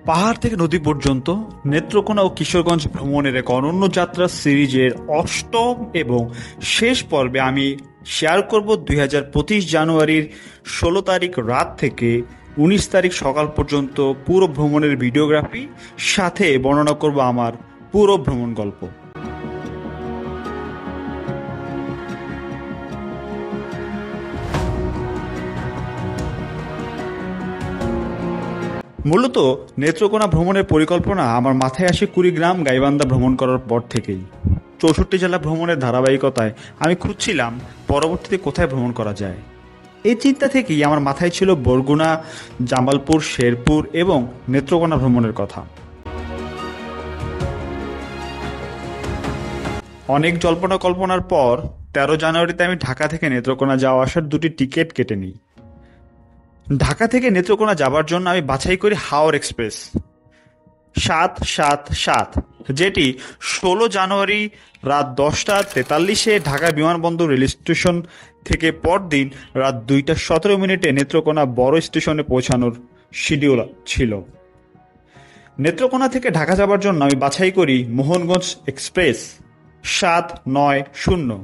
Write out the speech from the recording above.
পাহাড় থেকে নদী পর্যন্ত নেত্রকোনা ও কিশোরগঞ্জ ভ্রমণের এক অনন্য যাত্রা সিরিজের অষ্টম এবং শেষ পর্বে আমি শেয়ার করব 2025 জানুয়ারির 16 তারিখ রাত থেকে 19 তারিখ সকাল পর্যন্ত পুরো ভ্রমণের ভিডিওগ্রাফি, সাথে বর্ণনা করব আমার পুরো ভ্রমণ গল্প। মূলত নেত্রকোনা ভ্রমণের পরিকল্পনা আমার মাথায় আসে কুড়িগ্রাম গাইবান্ধা ভ্রমণ করার পর থেকেই। 64 জেলা ভ্রমণের ধারাবাহিকতায় আমি খুঁজছিলাম পরবর্তীতে কোথায় ভ্রমণ করা যায়। এই চিন্তা থেকেই আমার মাথায় ছিল বরগুনা, জামালপুর, শেরপুর এবং নেত্রকোনা ভ্রমণের কথা। অনেক জল্পনা কল্পনার পর 13 জানুয়ারিতে আমি ঢাকা থেকে নেত্রকোনা যাওয়া আসার দুটি টিকিট কেটে নিই। ঢাকা থেকে নেত্রকোনা যাবার জন্য আমি বাছাই করি হাওর এক্সপ্রেস 777, যেটি 16 জানুয়ারি রাত 10টা 43-এ ঢাকা বিমানবন্দর রেল স্টেশন থেকে পরদিন রাত 2টা 17 মিনিটে নেত্রকোনা বড় স্টেশনে পৌঁছানোর শিডিউল ছিল। নেত্রকোনা থেকে ঢাকা যাবার জন্য আমি বাছাই করি মোহনগঞ্জ এক্সপ্রেস 790,